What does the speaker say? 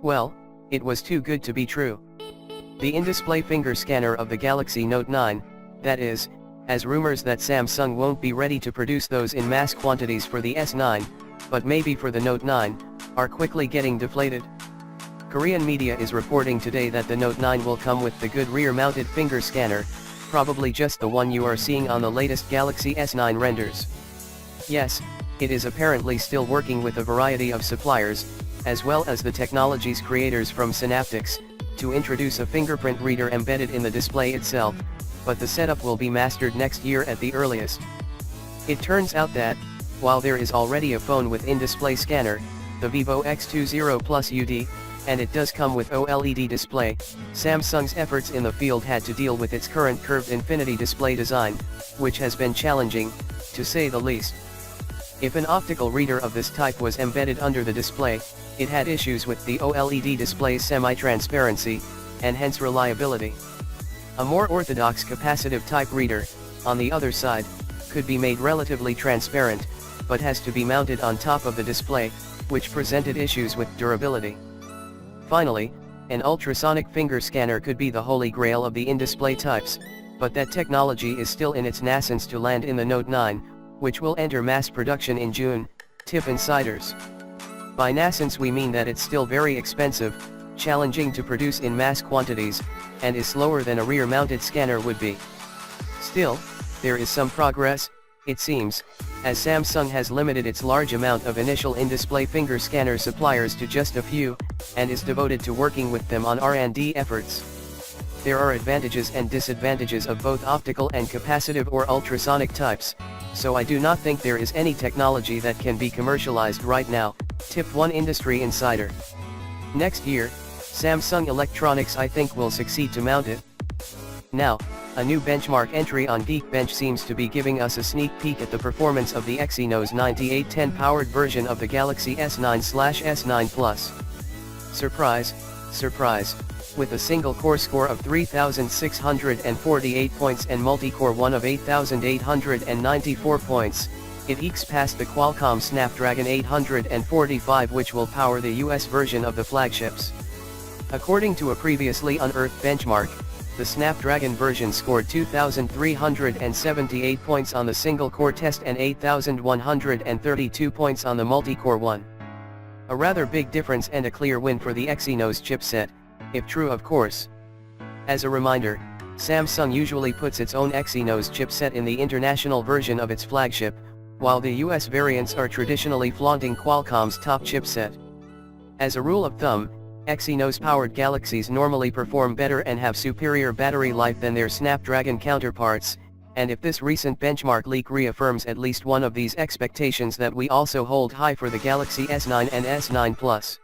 Well, it was too good to be true. The in-display finger scanner of the Galaxy Note 9, that is, as rumors that Samsung won't be ready to produce those in mass quantities for the S9, but maybe for the Note 9, are quickly getting deflated. Korean media is reporting today that the Note 9 will come with the good rear-mounted finger scanner, probably just the one you are seeing on the latest Galaxy S9 renders. Yes, it is apparently still working with a variety of suppliers, as well as the technology's creators from Synaptics, to introduce a fingerprint reader embedded in the display itself, but the setup will be mastered next year at the earliest. It turns out that, while there is already a phone with in-display scanner, the Vivo X20 Plus UD, and it does come with OLED display, Samsung's efforts in the field had to deal with its current curved infinity display design, which has been challenging, to say the least. If an optical reader of this type was embedded under the display, it had issues with the OLED display's semi-transparency, and hence reliability. A more orthodox capacitive type reader, on the other side, could be made relatively transparent, but has to be mounted on top of the display, which presented issues with durability. Finally, an ultrasonic finger scanner could be the holy grail of the in-display types, but that technology is still in its nascence to land in the Note 9, which will enter mass production in June, tip insiders. By nascence we mean that it's still very expensive, challenging to produce in mass quantities, and is slower than a rear-mounted scanner would be. Still, there is some progress, it seems, as Samsung has limited its large amount of initial in-display finger scanner suppliers to just a few, and is devoted to working with them on R&D efforts. There are advantages and disadvantages of both optical and capacitive or ultrasonic types, so I do not think there is any technology that can be commercialized right now, tip one industry insider. Next year, Samsung Electronics I think will succeed to mount it. Now, a new benchmark entry on Geekbench seems to be giving us a sneak peek at the performance of the Exynos 9810 powered version of the Galaxy S9/S9 Plus. Surprise, surprise, with a single core score of 3,648 points and multi-core one of 8,894 points, it ekes past the Qualcomm Snapdragon 845 which will power the US version of the flagships. According to a previously unearthed benchmark, the Snapdragon version scored 2,378 points on the single-core test and 8,132 points on the multi-core one. A rather big difference and a clear win for the Exynos chipset, if true of course. As a reminder, Samsung usually puts its own Exynos chipset in the international version of its flagship, while the US variants are traditionally flaunting Qualcomm's top chipset. As a rule of thumb, Exynos-powered Galaxies normally perform better and have superior battery life than their Snapdragon counterparts, and if this recent benchmark leak reaffirms at least one of these expectations that we also hold high for the Galaxy S9 and S9 Plus.